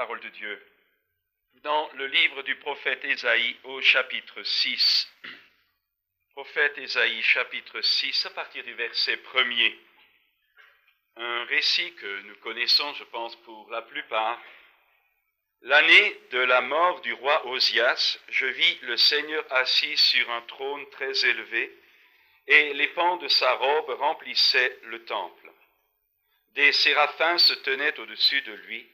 parole de Dieu dans le livre du prophète Ésaïe au chapitre 6. Prophète Ésaïe, chapitre 6, à partir du verset 1er. Un récit que nous connaissons, je pense, pour la plupart. L'année de la mort du roi Osias, je vis le Seigneur assis sur un trône très élevé, et les pans de sa robe remplissaient le temple. Des séraphins se tenaient au-dessus de lui.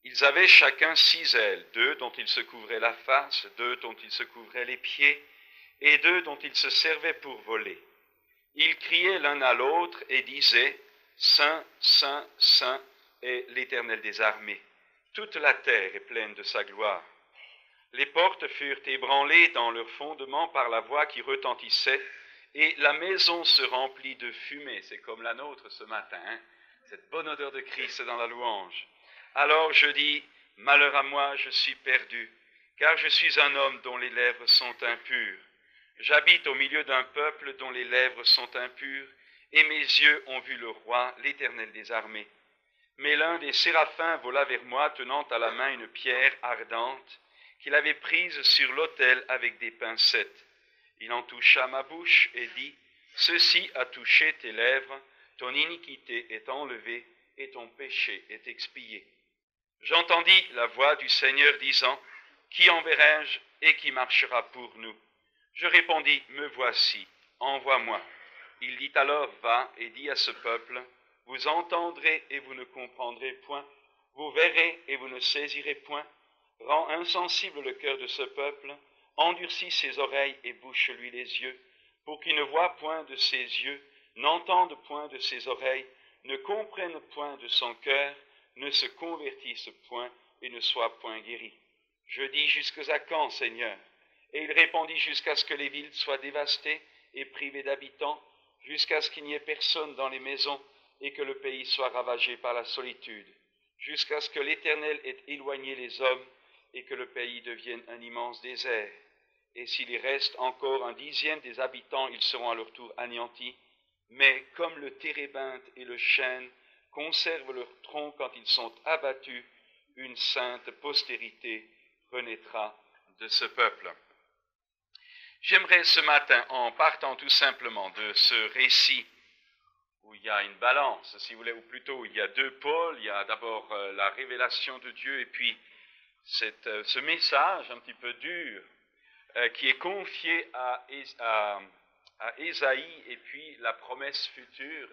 Ils avaient chacun 6 ailes, 2 dont ils se couvraient la face, 2 dont ils se couvraient les pieds, et 2 dont ils se servaient pour voler. Ils criaient l'un à l'autre et disaient « Saint, Saint, Saint est l'Éternel des armées. Toute la terre est pleine de sa gloire. » Les portes furent ébranlées dans leur fondement par la voix qui retentissait, et la maison se remplit de fumée. C'est comme la nôtre ce matin, hein? Cette bonne odeur de Christ dans la louange. Alors je dis, malheur à moi, je suis perdu, car je suis un homme dont les lèvres sont impures. J'habite au milieu d'un peuple dont les lèvres sont impures, et mes yeux ont vu le roi, l'Éternel des armées. Mais l'un des séraphins vola vers moi, tenant à la main une pierre ardente, qu'il avait prise sur l'autel avec des pincettes. Il en toucha ma bouche et dit, « Ceci a touché tes lèvres, ton iniquité est enlevée et ton péché est expié. » J'entendis la voix du Seigneur disant, « Qui enverrai-je et qui marchera pour nous ?» Je répondis, « Me voici, envoie-moi. » Il dit alors, « Va et dis à ce peuple, vous entendrez et vous ne comprendrez point, vous verrez et vous ne saisirez point. Rends insensible le cœur de ce peuple, endurcis ses oreilles et bouche-lui les yeux, pour qu'il ne voie point de ses yeux, n'entende point de ses oreilles, ne comprenne point de son cœur, ne se convertisse point et ne soit point guéri. Je dis, jusqu'à quand, Seigneur? Et il répondit, jusqu'à ce que les villes soient dévastées et privées d'habitants, jusqu'à ce qu'il n'y ait personne dans les maisons et que le pays soit ravagé par la solitude, jusqu'à ce que l'Éternel ait éloigné les hommes et que le pays devienne un immense désert. Et s'il y reste encore 1/10 des habitants, ils seront à leur tour anéantis. Mais comme le térébinthe et le chêne conservent leur tronc quand ils sont abattus, une sainte postérité renaîtra de ce peuple. J'aimerais ce matin, en partant tout simplement de ce récit où il y a une balance, si vous voulez, ou plutôt où il y a 2 pôles, il y a d'abord la révélation de Dieu et puis ce message un petit peu dur qui est confié à Ésaïe et puis la promesse future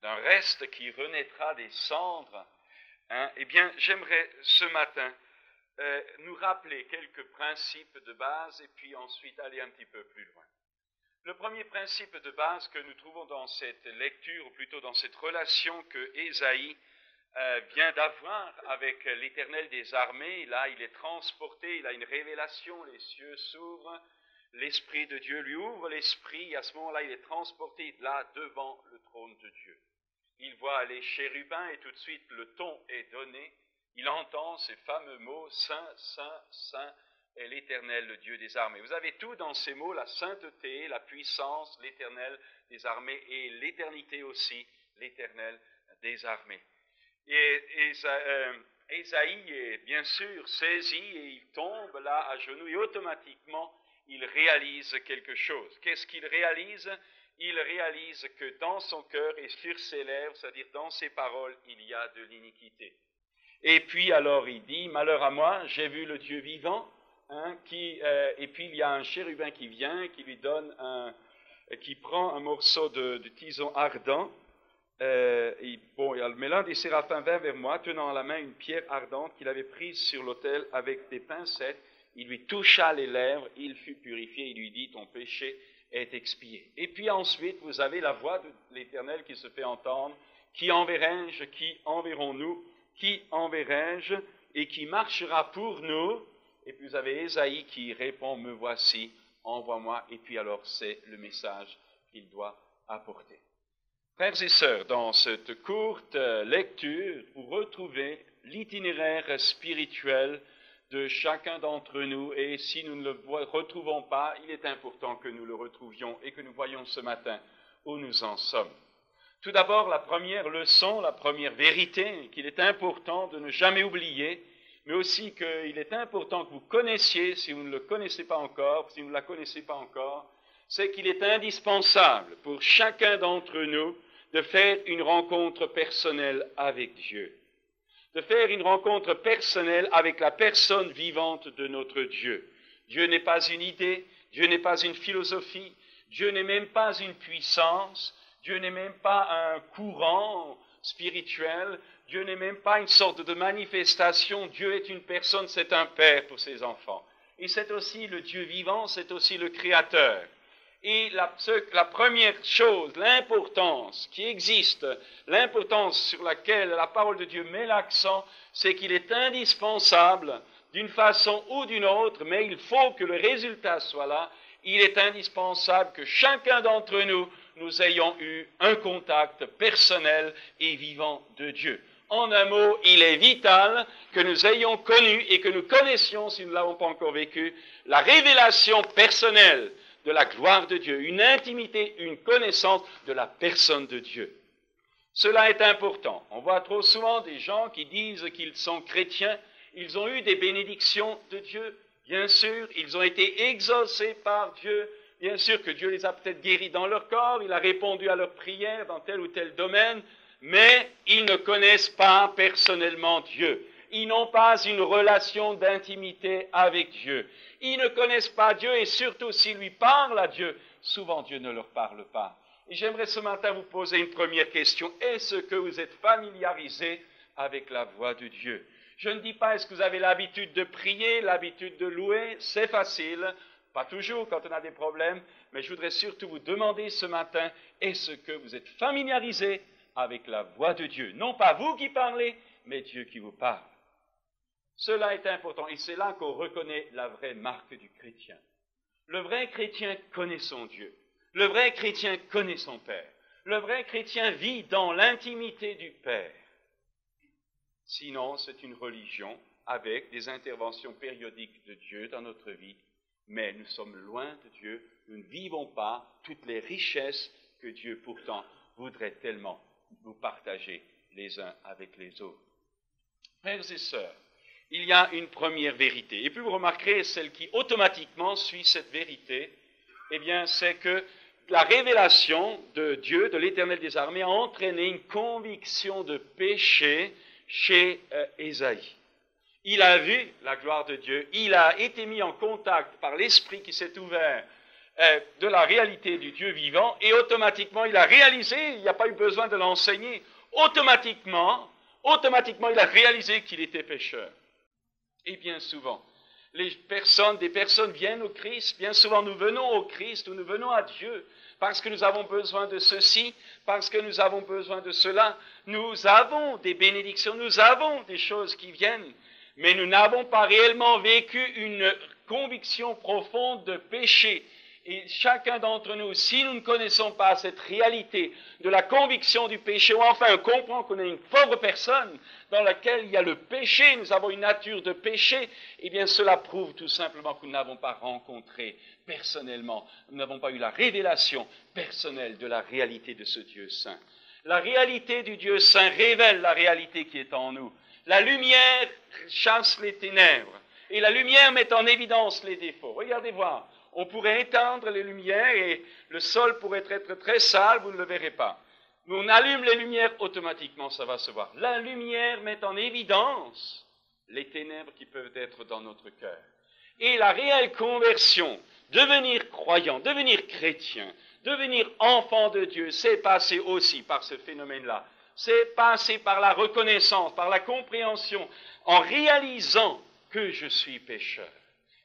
d'un reste qui renaîtra des cendres. Eh bien, j'aimerais ce matin nous rappeler quelques principes de base et puis ensuite aller un petit peu plus loin. Le premier principe de base que nous trouvons dans cette lecture, ou plutôt dans cette relation que Ésaïe vient d'avoir avec l'Éternel des armées, là il est transporté, il a une révélation, les cieux s'ouvrent, l'Esprit de Dieu lui ouvre l'esprit, et à ce moment-là il est transporté là devant le trône de Dieu. Il voit les chérubins et tout de suite le ton est donné, il entend ces fameux mots, Saint, Saint, Saint est l'Éternel, le Dieu des armées. Vous avez tout dans ces mots, la sainteté, la puissance, l'Éternel des armées et l'éternité aussi, l'Éternel des armées. Et Ésaïe est bien sûr saisi et il tombe là à genoux et automatiquement il réalise quelque chose. Qu'est-ce qu'il réalise? Il réalise que dans son cœur et sur ses lèvres, c'est-à-dire dans ses paroles, il y a de l'iniquité. Et puis alors il dit, malheur à moi, j'ai vu le Dieu vivant, et puis il y a un chérubin qui vient, qui lui donne qui prend un morceau de tison ardent, mais l'un des séraphins vint vers moi, tenant à la main une pierre ardente qu'il avait prise sur l'autel avec des pincettes. Il lui toucha les lèvres, il fut purifié, il lui dit, ton péché est expié. Et puis ensuite, vous avez la voix de l'Éternel qui se fait entendre, qui enverrai-je, qui enverrons-nous, qui enverrai-je, et qui marchera pour nous. Et puis vous avez Ésaïe qui répond, me voici, envoie-moi, et puis alors c'est le message qu'il doit apporter. Frères et sœurs, dans cette courte lecture, vous retrouvez l'itinéraire spirituel de chacun d'entre nous, et si nous ne le retrouvons pas, il est important que nous le retrouvions et que nous voyions ce matin où nous en sommes. Tout d'abord, la première leçon, la première vérité qu'il est important de ne jamais oublier, mais aussi qu'il est important que vous connaissiez, si vous ne le connaissez pas encore, si vous ne la connaissez pas encore, c'est qu'il est indispensable pour chacun d'entre nous de faire une rencontre personnelle avec Dieu, de faire une rencontre personnelle avec la personne vivante de notre Dieu. Dieu n'est pas une idée, Dieu n'est pas une philosophie, Dieu n'est même pas une puissance, Dieu n'est même pas un courant spirituel, Dieu n'est même pas une sorte de manifestation, Dieu est une personne, c'est un père pour ses enfants. Et c'est aussi le Dieu vivant, c'est aussi le Créateur. Et la première chose, l'importance qui existe, l'importance sur laquelle la parole de Dieu met l'accent, c'est qu'il est indispensable, d'une façon ou d'une autre, mais il faut que le résultat soit là, il est indispensable que chacun d'entre nous, nous ayons eu un contact personnel et vivant de Dieu. En un mot, il est vital que nous ayons connu et que nous connaissions, si nous ne l'avons pas encore vécu, la révélation personnelle de la gloire de Dieu, une intimité, une connaissance de la personne de Dieu. Cela est important. On voit trop souvent des gens qui disent qu'ils sont chrétiens, ils ont eu des bénédictions de Dieu, bien sûr, ils ont été exaucés par Dieu, bien sûr que Dieu les a peut-être guéris dans leur corps, il a répondu à leurs prières dans tel ou tel domaine, mais ils ne connaissent pas personnellement Dieu. Ils n'ont pas une relation d'intimité avec Dieu. Ils ne connaissent pas Dieu et surtout s'ils lui parlent à Dieu, souvent Dieu ne leur parle pas. Et j'aimerais ce matin vous poser une première question. Est-ce que vous êtes familiarisé avec la voix de Dieu? Je ne dis pas est-ce que vous avez l'habitude de prier, l'habitude de louer, c'est facile, pas toujours quand on a des problèmes, mais je voudrais surtout vous demander ce matin, est-ce que vous êtes familiarisé avec la voix de Dieu? Non pas vous qui parlez, mais Dieu qui vous parle. Cela est important et c'est là qu'on reconnaît la vraie marque du chrétien. Le vrai chrétien connaît son Dieu. Le vrai chrétien connaît son Père. Le vrai chrétien vit dans l'intimité du Père. Sinon, c'est une religion avec des interventions périodiques de Dieu dans notre vie, mais nous sommes loin de Dieu, nous ne vivons pas toutes les richesses que Dieu pourtant voudrait tellement nous partager les uns avec les autres. Frères et sœurs, il y a une première vérité, et puis vous remarquerez celle qui automatiquement suit cette vérité, eh bien c'est que la révélation de Dieu, de l'Éternel des armées, a entraîné une conviction de péché chez Ésaïe. Il a vu la gloire de Dieu, il a été mis en contact par l'Esprit qui s'est ouvert de la réalité du Dieu vivant, et automatiquement il a réalisé, il n'y a pas eu besoin de l'enseigner, automatiquement il a réalisé qu'il était pécheur. Et bien souvent, des personnes viennent au Christ, bien souvent nous venons au Christ ou nous venons à Dieu parce que nous avons besoin de ceci, parce que nous avons besoin de cela. Nous avons des bénédictions, nous avons des choses qui viennent, mais nous n'avons pas réellement vécu une conviction profonde de péché. Et chacun d'entre nous, si nous ne connaissons pas cette réalité de la conviction du péché, ou enfin on comprend qu'on est une pauvre personne dans laquelle il y a le péché, nous avons une nature de péché, eh bien cela prouve tout simplement que nous n'avons pas rencontré personnellement, nous n'avons pas eu la révélation personnelle de la réalité de ce Dieu saint. La réalité du Dieu saint révèle la réalité qui est en nous. La lumière chasse les ténèbres et la lumière met en évidence les défauts. Regardez voir. On pourrait éteindre les lumières et le sol pourrait être très sale, vous ne le verrez pas. Mais on allume les lumières, automatiquement ça va se voir. La lumière met en évidence les ténèbres qui peuvent être dans notre cœur. Et la réelle conversion, devenir croyant, devenir chrétien, devenir enfant de Dieu, c'est passer aussi par ce phénomène-là. C'est passer par la reconnaissance, par la compréhension, en réalisant que je suis pécheur.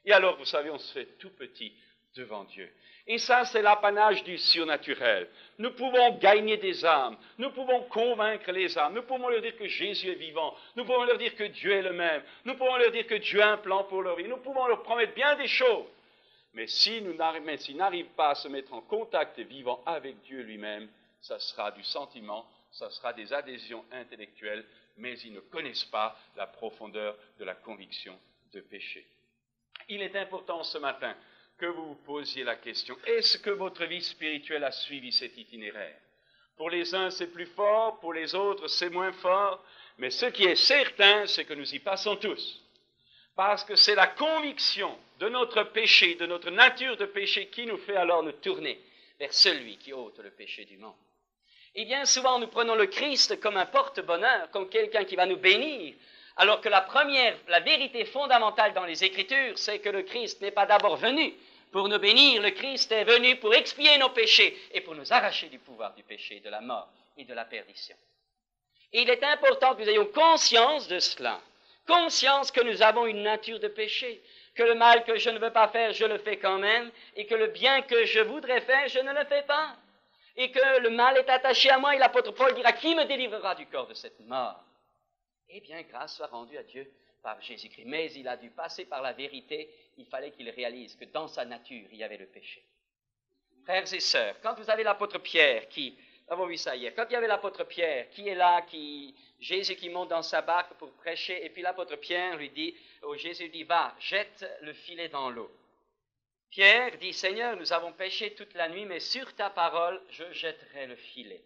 Et alors, vous savez, on se fait tout petit devant Dieu. Et ça, c'est l'apanage du surnaturel. Nous pouvons gagner des âmes, nous pouvons convaincre les âmes, nous pouvons leur dire que Jésus est vivant, nous pouvons leur dire que Dieu est le même, nous pouvons leur dire que Dieu a un plan pour leur vie, nous pouvons leur promettre bien des choses. Mais s'ils n'arrivent pas à se mettre en contact vivant avec Dieu lui-même, ça sera du sentiment, ça sera des adhésions intellectuelles, mais ils ne connaissent pas la profondeur de la conviction de péché. Il est important ce matin que vous vous posiez la question, est-ce que votre vie spirituelle a suivi cet itinéraire? Pour les uns, c'est plus fort, pour les autres, c'est moins fort. Mais ce qui est certain, c'est que nous y passons tous. Parce que c'est la conviction de notre péché, de notre nature de péché, qui nous fait alors nous tourner vers celui qui ôte le péché du monde. Et bien souvent, nous prenons le Christ comme un porte-bonheur, comme quelqu'un qui va nous bénir, alors que la vérité fondamentale dans les Écritures, c'est que le Christ n'est pas d'abord venu pour nous bénir, le Christ est venu pour expier nos péchés et pour nous arracher du pouvoir du péché, de la mort et de la perdition. Et il est important que nous ayons conscience de cela, conscience que nous avons une nature de péché, que le mal que je ne veux pas faire, je le fais quand même, et que le bien que je voudrais faire, je ne le fais pas, et que le mal est attaché à moi, et l'apôtre Paul dira, qui me délivrera du corps de cette mort? Eh bien, grâce soit rendue à Dieu par Jésus-Christ. Mais il a dû passer par la vérité, il fallait qu'il réalise que dans sa nature, il y avait le péché. Frères et sœurs, quand vous avez l'apôtre Pierre nous avons vu ça hier, quand il y avait l'apôtre Pierre qui est là, Jésus qui monte dans sa barque pour prêcher, et puis l'apôtre Pierre lui dit, Jésus dit, va, jette le filet dans l'eau. Pierre dit, Seigneur, nous avons péché toute la nuit, mais sur ta parole, je jetterai le filet.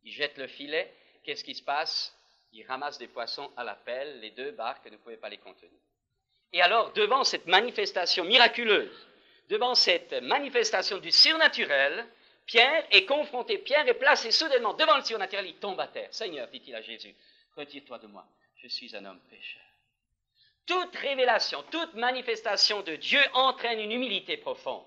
Il jette le filet, qu'est-ce qui se passe? Il ramasse des poissons à la pelle, les 2 barques ne pouvaient pas les contenir. Et alors, devant cette manifestation miraculeuse, devant cette manifestation du surnaturel, Pierre est confronté, Pierre est placé soudainement devant le surnaturel, il tombe à terre. Seigneur, dit-il à Jésus, retire-toi de moi, je suis un homme pécheur. Toute révélation, toute manifestation de Dieu entraîne une humilité profonde.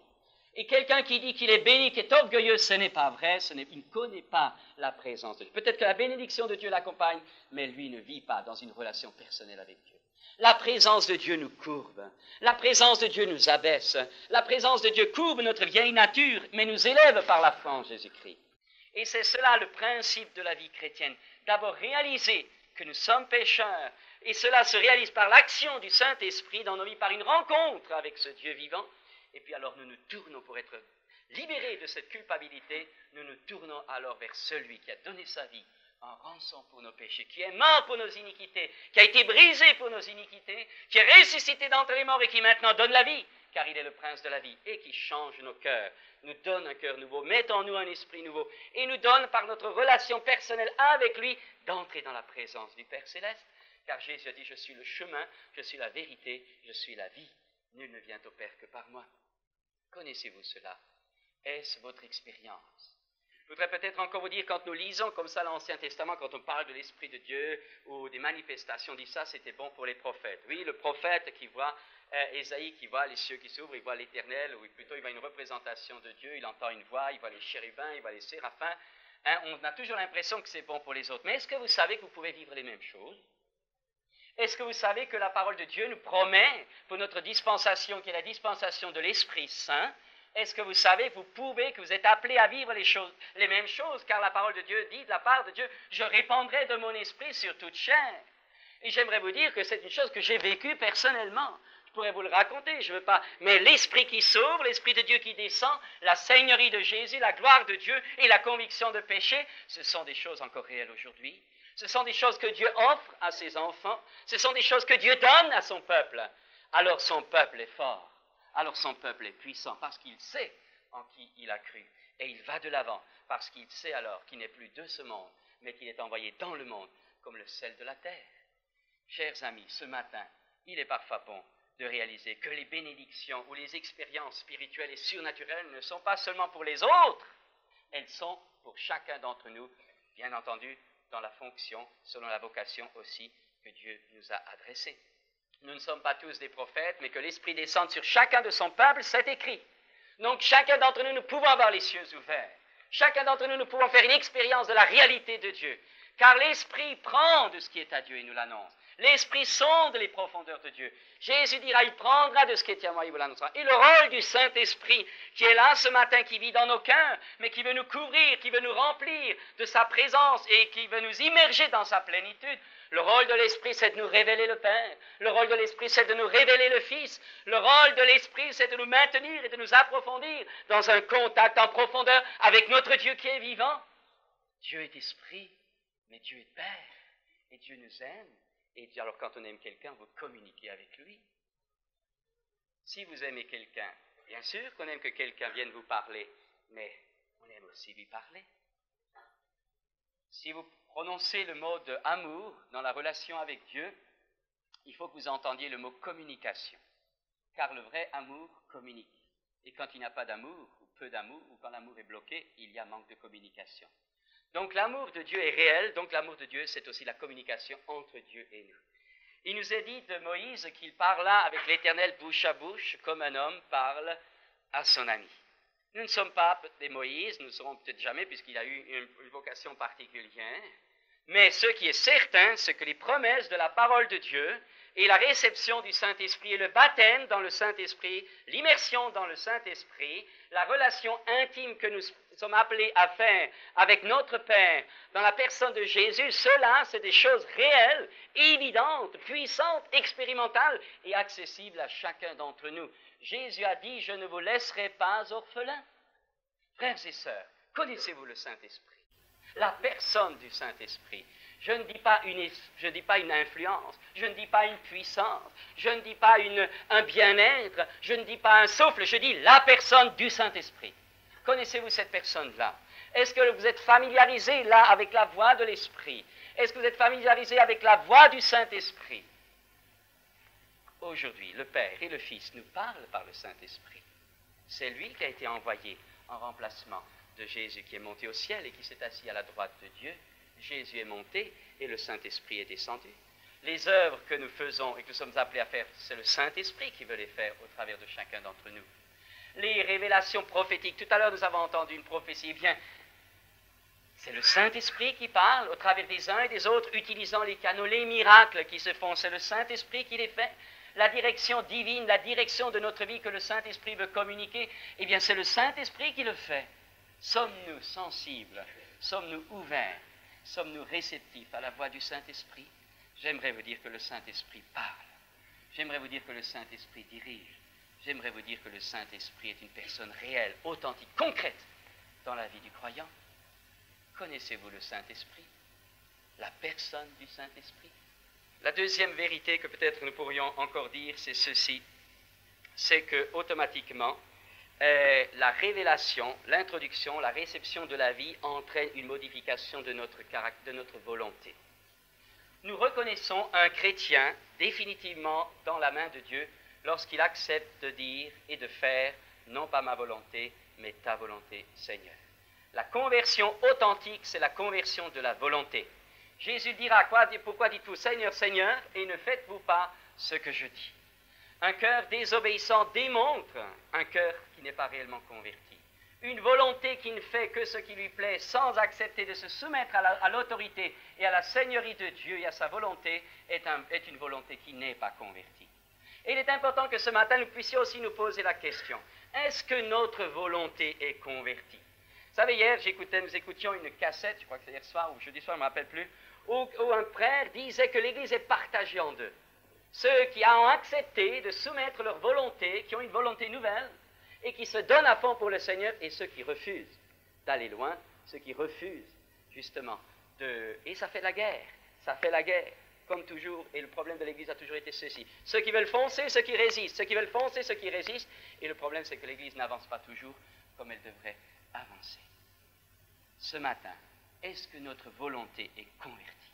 Et quelqu'un qui dit qu'il est béni, qui est orgueilleux, ce n'est pas vrai, il ne connaît pas la présence de Dieu. Peut-être que la bénédiction de Dieu l'accompagne, mais lui ne vit pas dans une relation personnelle avec Dieu. La présence de Dieu nous courbe, la présence de Dieu nous abaisse, la présence de Dieu courbe notre vieille nature, mais nous élève par la foi en Jésus-Christ. Et c'est cela le principe de la vie chrétienne. D'abord réaliser que nous sommes pécheurs, et cela se réalise par l'action du Saint-Esprit dans nos vies, par une rencontre avec ce Dieu vivant. Et puis alors nous nous tournons pour être libérés de cette culpabilité, nous nous tournons alors vers celui qui a donné sa vie en rançon pour nos péchés, qui est mort pour nos iniquités, qui a été brisé pour nos iniquités, qui est ressuscité d'entre les morts et qui maintenant donne la vie, car il est le prince de la vie, et qui change nos cœurs, nous donne un cœur nouveau, met en nous un esprit nouveau, et nous donne par notre relation personnelle avec lui d'entrer dans la présence du Père Céleste, car Jésus a dit, je suis le chemin, je suis la vérité, je suis la vie, nul ne vient au Père que par moi. Connaissez-vous cela? Est-ce votre expérience? Je voudrais peut-être encore vous dire, quand nous lisons comme ça l'Ancien Testament, quand on parle de l'Esprit de Dieu ou des manifestations, on dit ça, c'était bon pour les prophètes. Oui, le prophète qui voit, Ésaïe qui voit les cieux qui s'ouvrent, il voit l'Éternel, ou plutôt il voit une représentation de Dieu, il entend une voix, il voit les chérubins, il voit les séraphins. On a toujours l'impression que c'est bon pour les autres. Mais est-ce que vous savez que vous pouvez vivre les mêmes choses? Est-ce que vous savez que la parole de Dieu nous promet, pour notre dispensation, qui est la dispensation de l'Esprit Saint, est-ce que vous savez que vous êtes appelés à vivre les mêmes choses, car la parole de Dieu dit, de la part de Dieu, je répandrai de mon esprit sur toute chair. Et j'aimerais vous dire que c'est une chose que j'ai vécue personnellement. Je pourrais vous le raconter, je ne veux pas, mais l'Esprit qui sauve, l'Esprit de Dieu qui descend, la Seigneurie de Jésus, la gloire de Dieu et la conviction de péché, ce sont des choses encore réelles aujourd'hui. Ce sont des choses que Dieu offre à ses enfants, ce sont des choses que Dieu donne à son peuple. Alors son peuple est fort. Alors son peuple est puissant parce qu'il sait en qui il a cru. Et il va de l'avant parce qu'il sait alors qu'il n'est plus de ce monde, mais qu'il est envoyé dans le monde comme le sel de la terre. Chers amis, ce matin, il est parfois bon de réaliser que les bénédictions ou les expériences spirituelles et surnaturelles ne sont pas seulement pour les autres, elles sont pour chacun d'entre nous, bien entendu, dans la fonction, selon la vocation aussi que Dieu nous a adressée. Nous ne sommes pas tous des prophètes, mais que l'Esprit descende sur chacun de son peuple, c'est écrit. Donc chacun d'entre nous, nous pouvons avoir les cieux ouverts. Chacun d'entre nous, nous pouvons faire une expérience de la réalité de Dieu. Car l'Esprit prend de ce qui est à Dieu et nous l'annonce. L'Esprit sonde les profondeurs de Dieu. Jésus dira, il prendra de ce qui est à moi, il vous l'annoncera. Et le rôle du Saint-Esprit, qui est là ce matin, qui vit dans nos cœurs, mais qui veut nous couvrir, qui veut nous remplir de sa présence et qui veut nous immerger dans sa plénitude. Le rôle de l'Esprit, c'est de nous révéler le Père. Le rôle de l'Esprit, c'est de nous révéler le Fils. Le rôle de l'Esprit, c'est de nous maintenir et de nous approfondir dans un contact en profondeur avec notre Dieu qui est vivant. Dieu est Esprit, mais Dieu est Père. Et Dieu nous aime. Et alors quand on aime quelqu'un, vous communiquez avec lui. Si vous aimez quelqu'un, bien sûr qu'on aime que quelqu'un vienne vous parler, mais on aime aussi lui parler. Si vous prononcez le mot de amour dans la relation avec Dieu, il faut que vous entendiez le mot communication. Car le vrai amour communique. Et quand il n'y a pas d'amour, ou peu d'amour, ou quand l'amour est bloqué, il y a manque de communication. Donc l'amour de Dieu est réel, donc l'amour de Dieu, c'est aussi la communication entre Dieu et nous. Il nous est dit de Moïse qu'il parla avec l'Éternel bouche à bouche, comme un homme parle à son ami. Nous ne sommes pas des Moïse, nous ne serons peut-être jamais, puisqu'il a eu une vocation particulière, mais ce qui est certain, c'est que les promesses de la parole de Dieu et la réception du Saint-Esprit et le baptême dans le Saint-Esprit, l'immersion dans le Saint-Esprit, la relation intime que nous sommes appelés à faire avec notre Père dans la personne de Jésus, cela, c'est des choses réelles, évidentes, puissantes, expérimentales et accessibles à chacun d'entre nous. Jésus a dit, je ne vous laisserai pas orphelins. Frères et sœurs, connaissez-vous le Saint-Esprit? La personne du Saint-Esprit. Je ne dis pas une influence, je ne dis pas une puissance, je ne dis pas un bien-être, je ne dis pas un souffle, je dis la personne du Saint-Esprit. Connaissez-vous cette personne-là? Est-ce que vous êtes familiarisé là avec la voix de l'Esprit? Est-ce que vous êtes familiarisé avec la voix du Saint-Esprit? Aujourd'hui, le Père et le Fils nous parlent par le Saint-Esprit. C'est lui qui a été envoyé en remplacement de Jésus qui est monté au ciel et qui s'est assis à la droite de Dieu. Jésus est monté et le Saint-Esprit est descendu. Les œuvres que nous faisons et que nous sommes appelés à faire, c'est le Saint-Esprit qui veut les faire au travers de chacun d'entre nous. Les révélations prophétiques, tout à l'heure nous avons entendu une prophétie, eh bien, c'est le Saint-Esprit qui parle au travers des uns et des autres, utilisant les canaux, les miracles qui se font, c'est le Saint-Esprit qui les fait. La direction divine, la direction de notre vie que le Saint-Esprit veut communiquer, eh bien c'est le Saint-Esprit qui le fait. Sommes-nous sensibles? Sommes-nous ouverts? Sommes-nous réceptifs à la voix du Saint-Esprit? J'aimerais vous dire que le Saint-Esprit parle. J'aimerais vous dire que le Saint-Esprit dirige. J'aimerais vous dire que le Saint-Esprit est une personne réelle, authentique, concrète dans la vie du croyant. Connaissez-vous le Saint-Esprit? La personne du Saint-Esprit? La deuxième vérité que peut-être nous pourrions encore dire, c'est ceci. C'est que automatiquement, la révélation, l'introduction, la réception de la vie entraîne une modification de notre caractère, de notre volonté. Nous reconnaissons un chrétien définitivement dans la main de Dieu lorsqu'il accepte de dire et de faire, non pas ma volonté, mais ta volonté, Seigneur. La conversion authentique, c'est la conversion de la volonté. Jésus dira quoi? Pourquoi dites-vous Seigneur, Seigneur, et ne faites-vous pas ce que je dis? Un cœur désobéissant démontre un cœur qui n'est pas réellement converti. Une volonté qui ne fait que ce qui lui plaît sans accepter de se soumettre à l'autorité et à la seigneurie de Dieu et à sa volonté est une volonté qui n'est pas convertie. Et il est important que ce matin nous puissions aussi nous poser la question, est-ce que notre volonté est convertie? Vous savez, hier, nous écoutions une cassette, je crois que c'est hier soir ou jeudi soir, je ne me rappelle plus, où un frère disait que l'Église est partagée en deux. Ceux qui ont accepté de soumettre leur volonté, qui ont une volonté nouvelle, et qui se donnent à fond pour le Seigneur, et ceux qui refusent d'aller loin, ceux qui refusent, justement, et ça fait la guerre, comme toujours, et le problème de l'Église a toujours été ceci. Ceux qui veulent foncer, ceux qui résistent, ceux qui veulent foncer, ceux qui résistent, et le problème c'est que l'Église n'avance pas toujours comme elle devrait avancer. Ce matin, est-ce que notre volonté est convertie?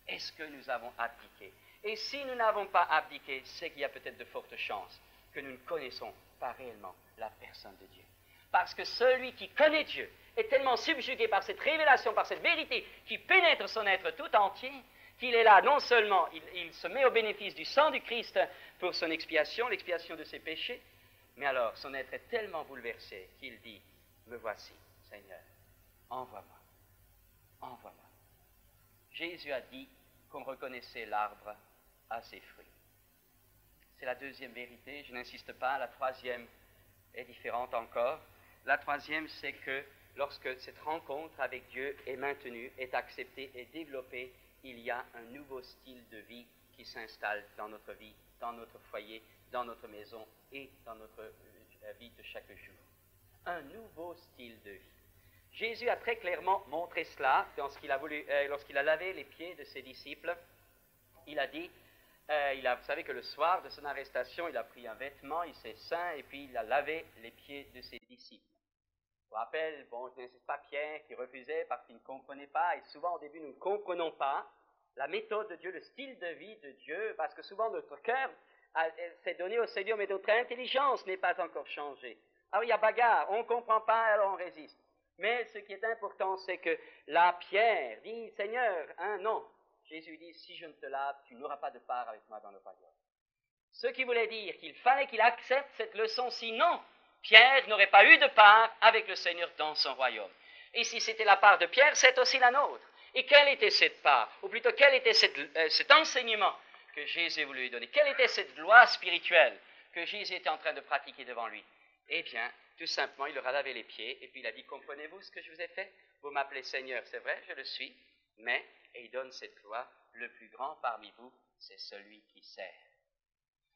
Est-ce que nous avons abdiqué? Et si nous n'avons pas abdiqué, c'est qu'il y a peut-être de fortes chances que nous ne connaissons pas réellement la personne de Dieu. Parce que celui qui connaît Dieu est tellement subjugué par cette révélation, par cette vérité qui pénètre son être tout entier, qu'il est là, non seulement il se met au bénéfice du sang du Christ pour son expiation, l'expiation de ses péchés, mais alors son être est tellement bouleversé qu'il dit, me voici, Seigneur, envoie-moi, envoie-moi. Jésus a dit qu'on reconnaissait l'arbre à ses fruits. C'est la deuxième vérité, je n'insiste pas. La troisième est différente encore. La troisième, c'est que lorsque cette rencontre avec Dieu est maintenue, est acceptée et développée, il y a un nouveau style de vie qui s'installe dans notre vie, dans notre foyer, dans notre maison et dans notre vie de chaque jour. Un nouveau style de vie. Jésus a très clairement montré cela lorsqu'il a lavé les pieds de ses disciples. Il a dit, vous savez que le soir de son arrestation, il a pris un vêtement, il s'est ceint et puis il a lavé les pieds de ses disciples. Je vous rappelle, bon, je n'insiste pas Pierre qui refusait parce qu'il ne comprenait pas, et souvent au début nous ne comprenons pas la méthode de Dieu, le style de vie de Dieu, parce que souvent notre cœur s'est donné au Seigneur, mais notre intelligence n'est pas encore changée. Alors il y a bagarre, on ne comprend pas, alors on résiste. Mais ce qui est important, c'est que la Pierre dit, Seigneur, non. Jésus dit, si je ne te lave, tu n'auras pas de part avec moi dans le royaume. Ce qui voulait dire qu'il fallait qu'il accepte cette leçon, sinon Pierre n'aurait pas eu de part avec le Seigneur dans son royaume. Et si c'était la part de Pierre, c'est aussi la nôtre. Et quelle était cette part? Ou plutôt, quel était cet enseignement que Jésus voulait lui donner? Quelle était cette loi spirituelle que Jésus était en train de pratiquer devant lui? Eh bien, tout simplement, il leur a lavé les pieds, et puis il a dit, comprenez-vous ce que je vous ai fait? Vous m'appelez Seigneur, c'est vrai, je le suis, mais, et il donne cette loi, le plus grand parmi vous, c'est celui qui sert.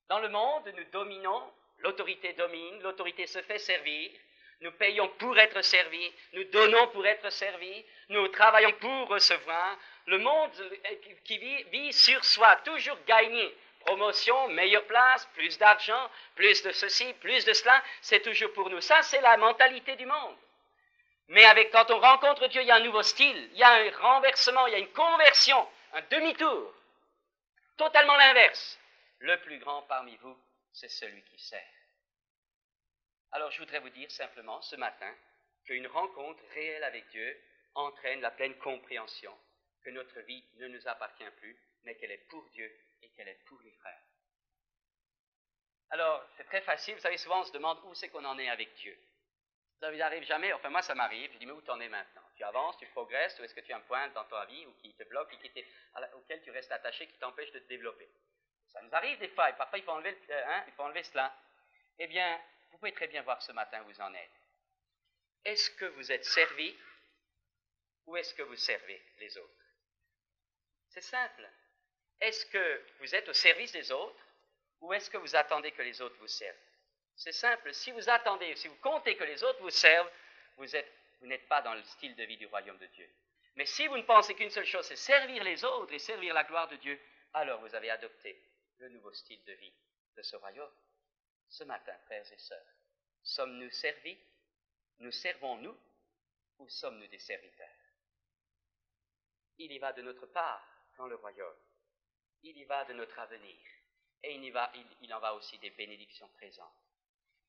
Dans le monde, nous dominons, l'autorité domine, l'autorité se fait servir, nous payons pour être servis, nous donnons pour être servis, nous travaillons pour recevoir. Le monde qui vit sur soi, toujours gagner. Promotion, meilleure place, plus d'argent, plus de ceci, plus de cela, c'est toujours pour nous. Ça, c'est la mentalité du monde. Mais quand on rencontre Dieu, il y a un nouveau style, il y a un renversement, il y a une conversion, un demi-tour. Totalement l'inverse. Le plus grand parmi vous, c'est celui qui sert. Alors je voudrais vous dire simplement ce matin qu'une rencontre réelle avec Dieu entraîne la pleine compréhension que notre vie ne nous appartient plus, mais qu'elle est pour Dieu et qu'elle est pour les frères. Alors c'est très facile, vous savez, souvent on se demande où c'est qu'on en est avec Dieu. Ça ne vous arrive jamais, enfin moi ça m'arrive, je dis mais où t'en es maintenant? Tu avances, tu progresses, ou est-ce que tu as un point dans ta vie ou qui te bloque et auquel tu restes attaché, qui t'empêche de te développer? Ça nous arrive des fois, et parfois il faut enlever cela. Eh bien, vous pouvez très bien voir ce matin où vous en êtes. Est-ce que vous êtes servi ou est-ce que vous servez les autres? C'est simple. Est-ce que vous êtes au service des autres ou est-ce que vous attendez que les autres vous servent? C'est simple. Si vous attendez, si vous comptez que les autres vous servent, vous n'êtes pas dans le style de vie du royaume de Dieu. Mais si vous ne pensez qu'une seule chose, c'est servir les autres et servir la gloire de Dieu, alors vous avez adopté le nouveau style de vie de ce royaume. Ce matin, frères et sœurs, sommes-nous servis? Nous servons-nous ou sommes-nous des serviteurs? Il y va de notre part dans le royaume. Il y va de notre avenir. Et il en va aussi des bénédictions présentes.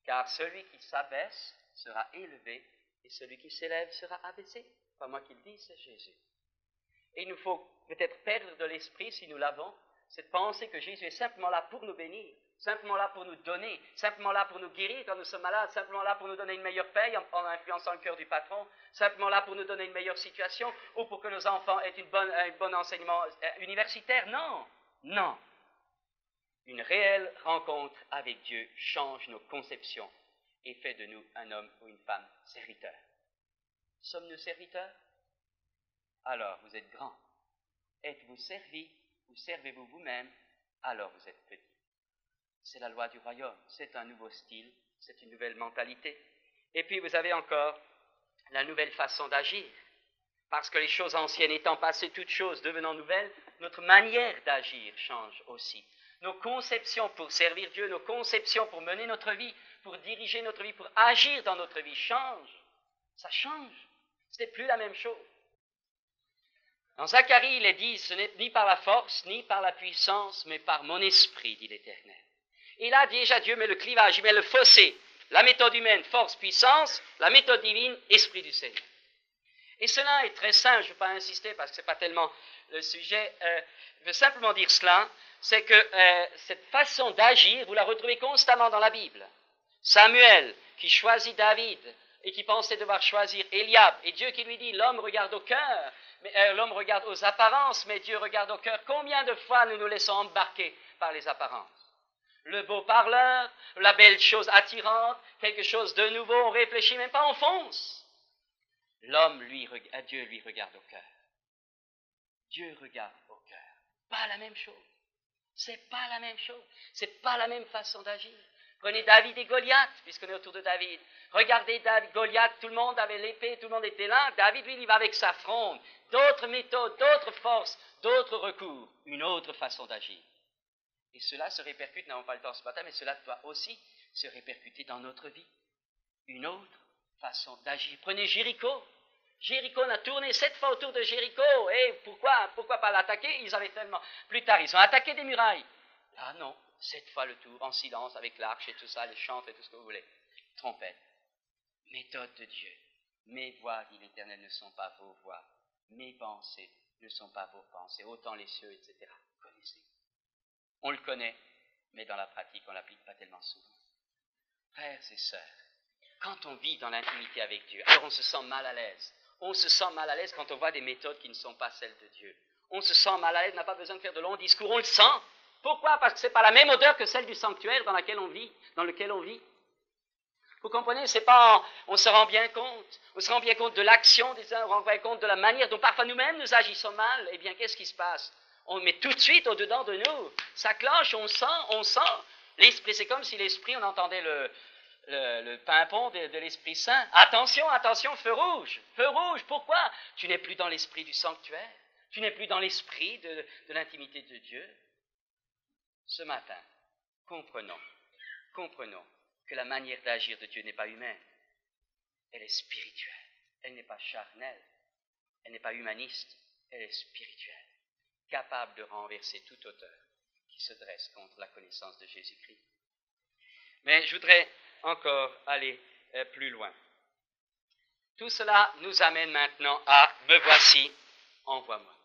Car celui qui s'abaisse sera élevé et celui qui s'élève sera abaissé. Pas moi qui le dis, c'est Jésus. Et il nous faut peut-être perdre de l'esprit, si nous l'avons, cette pensée que Jésus est simplement là pour nous bénir, simplement là pour nous donner, simplement là pour nous guérir quand nous sommes malades, simplement là pour nous donner une meilleure paye en influençant le cœur du patron, simplement là pour nous donner une meilleure situation ou pour que nos enfants aient un bon enseignement universitaire. Non, non. Une réelle rencontre avec Dieu change nos conceptions et fait de nous un homme ou une femme serviteur. Sommes-nous serviteurs? Alors vous êtes grands. Êtes-vous servis ou servez-vous vous-même? Alors vous êtes petits. C'est la loi du royaume, c'est un nouveau style, c'est une nouvelle mentalité. Et puis vous avez encore la nouvelle façon d'agir. Parce que les choses anciennes étant passées, toutes choses devenant nouvelles, notre manière d'agir change aussi. Nos conceptions pour servir Dieu, nos conceptions pour mener notre vie, pour diriger notre vie, pour agir dans notre vie changent. Ça change. Ce n'est plus la même chose. Dans Zacharie, il est dit, ce n'est ni par la force, ni par la puissance, mais par mon esprit, dit l'Éternel. Et là, déjà, Dieu met le clivage, il met le fossé. La méthode humaine, force, puissance, la méthode divine, esprit du Seigneur. Et cela est très simple, je ne vais pas insister parce que ce n'est pas tellement le sujet. Je veux simplement dire cela, c'est que cette façon d'agir, vous la retrouvez constamment dans la Bible. Samuel, qui choisit David et qui pensait devoir choisir Eliab, et Dieu qui lui dit, l'homme regarde au cœur, l'homme regarde aux apparences, mais Dieu regarde au cœur. Combien de fois nous nous laissons embarquer par les apparences? Le beau parleur, la belle chose attirante, quelque chose de nouveau, on réfléchit même pas, on fonce. Dieu lui regarde au cœur. Dieu regarde au cœur. Pas la même chose. C'est pas la même chose. C'est pas la même façon d'agir. Prenez David et Goliath, puisqu'on est autour de David. Regardez Goliath, tout le monde avait l'épée, tout le monde était là. David, lui, il va avec sa fronde. D'autres méthodes, d'autres forces, d'autres recours. Une autre façon d'agir. Et cela se répercute, nous n'avons pas le temps ce matin, mais cela doit aussi se répercuter dans notre vie. Une autre façon d'agir. Prenez Jéricho. Jéricho, on a tourné 7 fois autour de Jéricho. Et pourquoi pas l'attaquer? Ils avaient tellement... Plus tard, ils ont attaqué des murailles. Là, non. 7 fois le tour, en silence, avec l'arche et tout ça, les chantres et tout ce que vous voulez. Trompette. Méthode de Dieu. Mes voix, dit l'Éternel, ne sont pas vos voix. Mes pensées ne sont pas vos pensées. Autant les cieux, etc. Vous connaissez. On le connaît, mais dans la pratique, on ne l'applique pas tellement souvent. Frères et sœurs, quand on vit dans l'intimité avec Dieu, alors on se sent mal à l'aise. On se sent mal à l'aise quand on voit des méthodes qui ne sont pas celles de Dieu. On se sent mal à l'aise, on n'a pas besoin de faire de longs discours, on le sent. Pourquoi? Parce que ce n'est pas la même odeur que celle du sanctuaire dans lequel on vit. Vous comprenez? C'est pas, on se rend bien compte. On se rend bien compte de l'action des uns, on se rend bien compte de la manière dont parfois nous-mêmes nous agissons mal. Eh bien, qu'est-ce qui se passe? On met tout de suite au-dedans de nous. Ça cloche, on sent. L'esprit, c'est comme si l'esprit, on entendait le pimpon de l'Esprit Saint. Attention, feu rouge. Feu rouge, pourquoi? Tu n'es plus dans l'esprit du sanctuaire. Tu n'es plus dans l'esprit de l'intimité de Dieu. Ce matin, comprenons que la manière d'agir de Dieu n'est pas humaine. Elle est spirituelle. Elle n'est pas charnelle. Elle n'est pas humaniste. Elle est spirituelle. Capable de renverser toute auteur qui se dresse contre la connaissance de Jésus-Christ. Mais je voudrais encore aller plus loin. Tout cela nous amène maintenant à « me voici, envoie-moi ».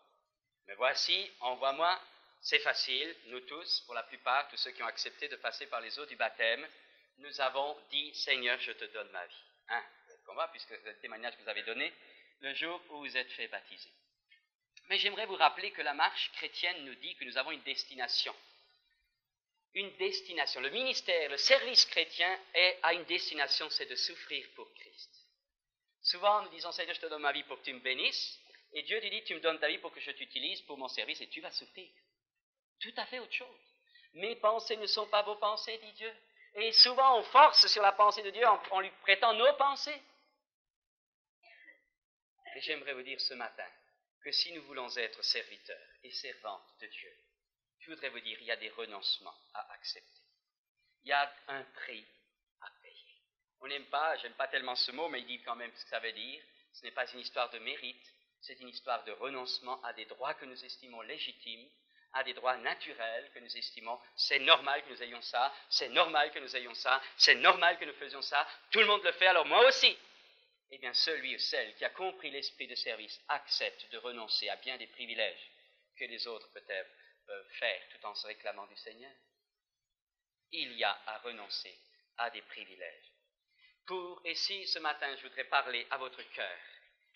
Me voici, envoie-moi, c'est facile, nous tous, pour la plupart, tous ceux qui ont accepté de passer par les eaux du baptême, nous avons dit « Seigneur, je te donne ma vie ». Hein, vous êtes puisque c'est le témoignage que vous avez donné le jour où vous êtes fait baptiser. Mais j'aimerais vous rappeler que la marche chrétienne nous dit que nous avons une destination. Une destination. Le ministère, le service chrétien a une destination, c'est de souffrir pour Christ. Souvent, nous disons, Seigneur, je te donne ma vie pour que tu me bénisses, et Dieu te dit, tu me donnes ta vie pour que je t'utilise pour mon service, et tu vas souffrir. Tout à fait autre chose. Mes pensées ne sont pas vos pensées, dit Dieu. Et souvent, on force sur la pensée de Dieu, on lui prétend nos pensées. Et j'aimerais vous dire ce matin que si nous voulons être serviteurs et servantes de Dieu, je voudrais vous dire, il y a des renoncements à accepter. Il y a un prix à payer. On n'aime pas, j'aime pas tellement ce mot, mais il dit quand même ce que ça veut dire. Ce n'est pas une histoire de mérite, c'est une histoire de renoncement à des droits que nous estimons légitimes, à des droits naturels que nous estimons, c'est normal que nous ayons ça, c'est normal que nous ayons ça, c'est normal que nous faisions ça, tout le monde le fait, alors moi aussi. Eh bien, celui ou celle qui a compris l'esprit de service accepte de renoncer à bien des privilèges que les autres peut-être peuvent faire tout en se réclamant du Seigneur. Il y a à renoncer à des privilèges. Et si ce matin je voudrais parler à votre cœur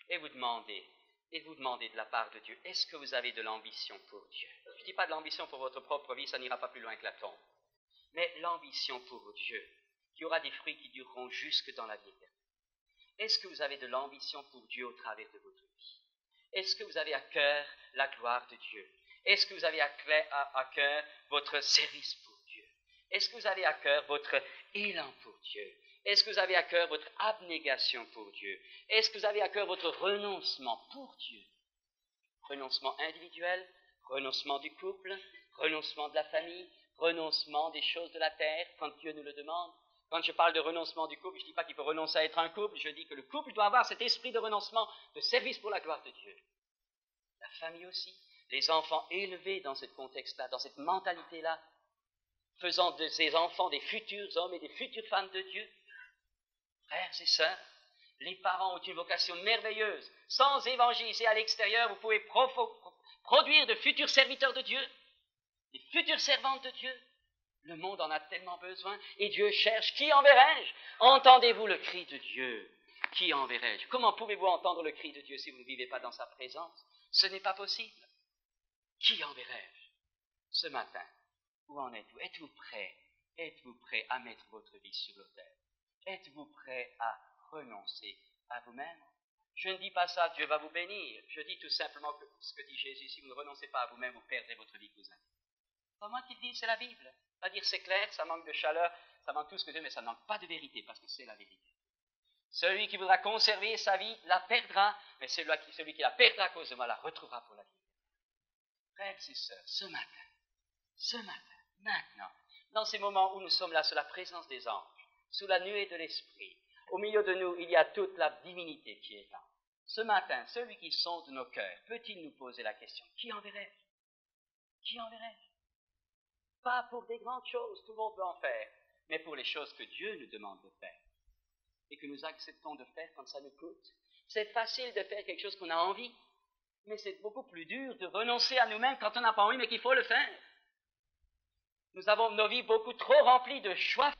et vous demander de la part de Dieu, est-ce que vous avez de l'ambition pour Dieu? Je ne dis pas de l'ambition pour votre propre vie, ça n'ira pas plus loin que la tombe. Mais l'ambition pour Dieu, qui aura des fruits qui dureront jusque dans la vie éternelle. Est-ce que vous avez de l'ambition pour Dieu au travers de votre vie? Est-ce que vous avez à cœur la gloire de Dieu? Est-ce que vous avez à cœur votre service pour Dieu? Est-ce que vous avez à cœur votre élan pour Dieu? Est-ce que vous avez à cœur votre abnégation pour Dieu? Est-ce que vous avez à cœur votre renoncement pour Dieu? Renoncement individuel, renoncement du couple, renoncement de la famille, renoncement des choses de la terre, quand Dieu nous le demande. Quand je parle de renoncement du couple, je ne dis pas qu'il faut renoncer à être un couple, je dis que le couple doit avoir cet esprit de renoncement, de service pour la gloire de Dieu. La famille aussi, les enfants élevés dans ce contexte-là, dans cette mentalité-là, faisant de ces enfants des futurs hommes et des futures femmes de Dieu. Frères et sœurs, les parents ont une vocation merveilleuse. Sans évangéliser à l'extérieur, vous pouvez produire de futurs serviteurs de Dieu, des futures servantes de Dieu. Le monde en a tellement besoin, et Dieu cherche. Qui enverrai-je? Entendez-vous le cri de Dieu? Qui enverrai-je? Comment pouvez-vous entendre le cri de Dieu si vous ne vivez pas dans sa présence? Ce n'est pas possible. Qui enverrai-je? Ce matin, où en êtes-vous? Êtes-vous prêt? Êtes-vous prêt à mettre votre vie sur l'autel? Êtes-vous prêt à renoncer à vous-même? Je ne dis pas ça, Dieu va vous bénir. Je dis tout simplement que ce que dit Jésus, si vous ne renoncez pas à vous-même, vous perdrez votre vie, cousin. Pas moi qui le dis, c'est la Bible. À dire c'est clair, ça manque de chaleur, ça manque tout ce que Dieu, mais ça ne manque pas de vérité, parce que c'est la vérité. Celui qui voudra conserver sa vie la perdra, mais celui qui la perdra à cause de moi la retrouvera pour la vie. Frères et sœurs, ce matin, maintenant, dans ces moments où nous sommes là sous la présence des anges, sous la nuée de l'Esprit, au milieu de nous, il y a toute la divinité qui est là. Ce matin, celui qui sonde nos cœurs, peut-il nous poser la question, qui enverrai-je? Qui enverrai-je? Pas pour des grandes choses, tout le monde peut en faire, mais pour les choses que Dieu nous demande de faire et que nous acceptons de faire quand ça nous coûte. C'est facile de faire quelque chose qu'on a envie, mais c'est beaucoup plus dur de renoncer à nous-mêmes quand on n'a pas envie, mais qu'il faut le faire. Nous avons nos vies beaucoup trop remplies de choix.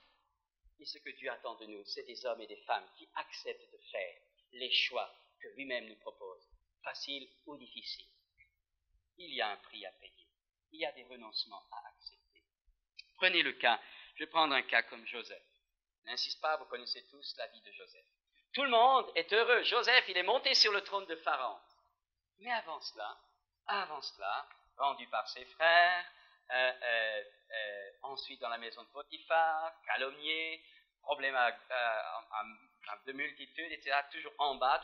Et ce que Dieu attend de nous, c'est des hommes et des femmes qui acceptent de faire les choix que lui-même nous propose, faciles ou difficiles. Il y a un prix à payer. Il y a des renoncements à accepter. Prenez le cas, je vais prendre un cas comme Joseph. N'insiste pas, vous connaissez tous la vie de Joseph. Tout le monde est heureux. Joseph, il est monté sur le trône de Pharaon. Mais avant cela, rendu par ses frères, ensuite dans la maison de Potiphar, calomnié, problème de multitude, etc. Toujours en bas,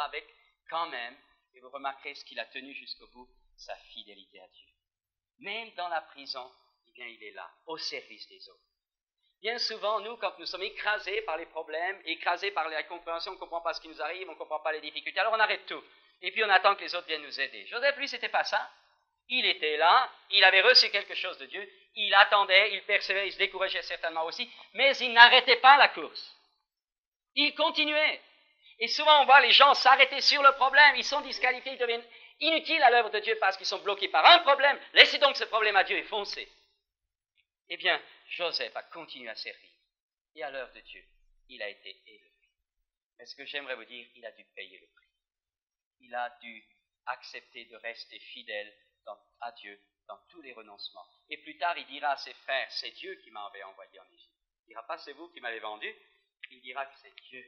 avec quand même, et vous remarquerez ce qu'il a tenu jusqu'au bout, sa fidélité à Dieu. Même dans la prison, eh bien, il est là, au service des autres. Bien souvent, nous, quand nous sommes écrasés par les problèmes, écrasés par la compréhension, on ne comprend pas ce qui nous arrive, on ne comprend pas les difficultés, alors on arrête tout. Et puis on attend que les autres viennent nous aider. Joseph, lui, c'était pas ça. Il était là, il avait reçu quelque chose de Dieu, il attendait, il persévérait, il se décourageait certainement aussi, mais il n'arrêtait pas la course. Il continuait. Et souvent, on voit les gens s'arrêter sur le problème, ils sont disqualifiés, ils deviennent inutiles à l'œuvre de Dieu parce qu'ils sont bloqués par un problème. Laissez donc ce problème à Dieu et foncez. Eh bien, Joseph a continué à servir. Et à l'œuvre de Dieu, il a été élevé. Mais ce que j'aimerais vous dire, il a dû payer le prix. Il a dû accepter de rester fidèle à Dieu dans tous les renoncements. Et plus tard, il dira à ses frères, c'est Dieu qui m'avait envoyé en Égypte. Il ne dira pas, c'est vous qui m'avez vendu. Il dira que c'est Dieu.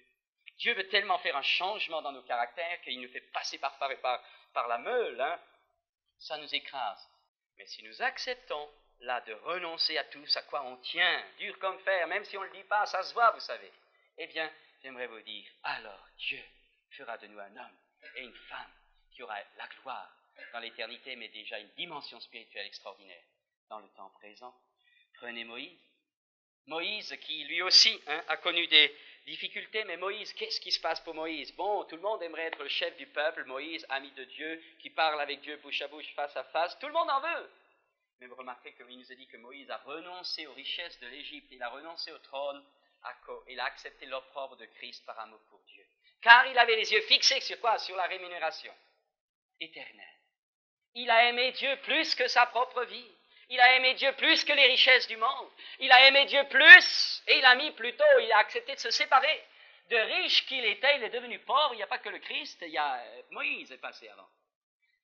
Dieu veut tellement faire un changement dans nos caractères qu'il nous fait passer par la meule. Ça nous écrase. Mais si nous acceptons là de renoncer à tout ce à quoi on tient, dur comme fer, même si on ne le dit pas, ça se voit, vous savez. Eh bien, j'aimerais vous dire, alors Dieu fera de nous un homme et une femme qui aura la gloire dans l'éternité, mais déjà une dimension spirituelle extraordinaire dans le temps présent. Prenez Moïse. Moïse qui lui aussi a connu des difficultés, mais Moïse, qu'est-ce qui se passe pour Moïse? Bon, tout le monde aimerait être le chef du peuple, Moïse, ami de Dieu, qui parle avec Dieu bouche à bouche, face à face, tout le monde en veut. Mais vous remarquez qu'il nous a dit que Moïse a renoncé aux richesses de l'Égypte, il a renoncé au trône, il a accepté l'opprobre de Christ par amour pour Dieu. Car il avait les yeux fixés sur quoi? Sur la rémunération éternelle. Il a aimé Dieu plus que sa propre vie. Il a aimé Dieu plus que les richesses du monde. Il a aimé Dieu plus, et il a accepté de se séparer. De riche qu'il était, il est devenu pauvre. Il n'y a pas que le Christ, il y a Moïse est passé avant.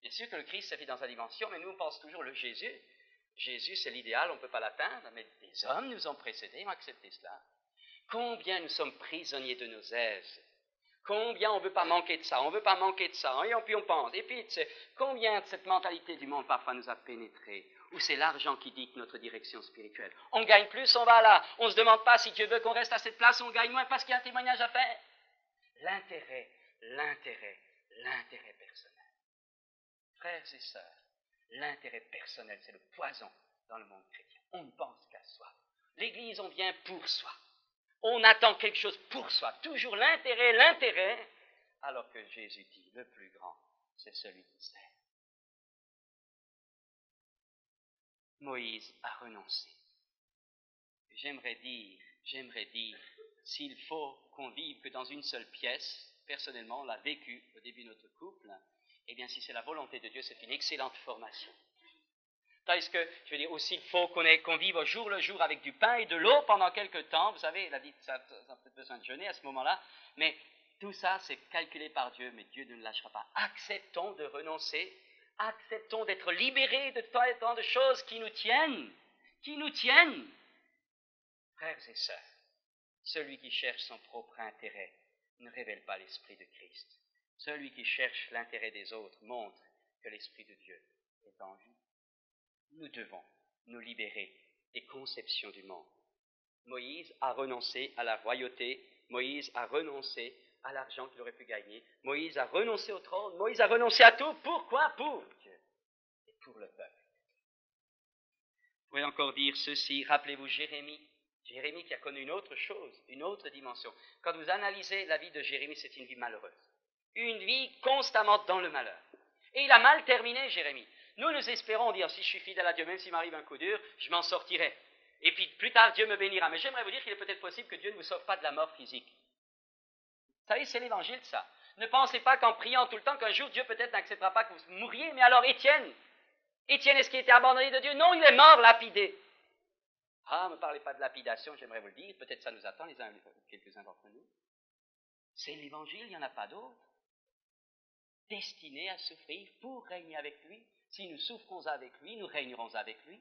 Bien sûr que le Christ s'est fait dans sa dimension, mais nous on pense toujours le Jésus. Jésus, c'est l'idéal, on ne peut pas l'atteindre, mais des hommes nous ont précédés, ont accepté cela. Combien nous sommes prisonniers de nos aises. Combien on ne veut pas manquer de ça, on ne veut pas manquer de ça, et puis on pense. Et puis, combien de cette mentalité du monde parfois nous a pénétrés, où c'est l'argent qui dicte notre direction spirituelle. On gagne plus, on va là. On ne se demande pas si Dieu veut qu'on reste à cette place, on gagne moins parce qu'il y a un témoignage à faire. L'intérêt personnel. Frères et sœurs, l'intérêt personnel, c'est le poison dans le monde chrétien. On ne pense qu'à soi. L'Église, on vient pour soi. On attend quelque chose pour soi. Toujours l'intérêt, alors que Jésus dit, le plus grand, c'est celui qui sert. Moïse a renoncé. J'aimerais dire, s'il faut qu'on vive que dans une seule pièce, personnellement, on l'a vécu au début de notre couple, eh bien, si c'est la volonté de Dieu, c'est une excellente formation. Tandis que, je veux dire, aussi, il faut qu'on vive au jour le jour avec du pain et de l'eau pendant quelque temps. Vous savez, il a dit, ça a peut-être besoin de jeûner à ce moment-là, mais tout ça, c'est calculé par Dieu, mais Dieu ne le lâchera pas. Acceptons de renoncer, acceptons d'être libérés de tant de choses qui nous tiennent. Frères et sœurs, celui qui cherche son propre intérêt ne révèle pas l'Esprit de Christ. Celui qui cherche l'intérêt des autres montre que l'Esprit de Dieu est en lui. Nous devons nous libérer des conceptions du monde. Moïse a renoncé à la royauté, Moïse a renoncé à l'argent qu'il aurait pu gagner, Moïse a renoncé au trône, Moïse a renoncé à tout. Pourquoi? Pour Dieu et pour le peuple. Vous pouvez encore dire ceci, rappelez-vous Jérémie Jérémie qui a connu une autre chose, une autre dimension. Quand vous analysez la vie de Jérémie, c'est une vie malheureuse. Une vie constamment dans le malheur. Et il a mal terminé, Jérémie. Nous espérons dire, si je suis fidèle à Dieu, même s'il m'arrive un coup dur, je m'en sortirai. Et puis plus tard, Dieu me bénira. Mais j'aimerais vous dire qu'il est peut-être possible que Dieu ne vous sauve pas de la mort physique. Vous savez, c'est l'évangile, ça. Ne pensez pas qu'en priant tout le temps, qu'un jour, Dieu peut-être n'acceptera pas que vous mouriez. Mais alors, Étienne, est-ce qu'il était abandonné de Dieu? Non, il est mort, lapidé. Ah, ne me parlez pas de lapidation, j'aimerais vous le dire. Peut-être ça nous attend, quelques-uns d'entre nous. C'est l'évangile, il n'y en a pas d'autre. Destiné à souffrir pour régner avec lui. Si nous souffrons avec lui, nous régnerons avec lui.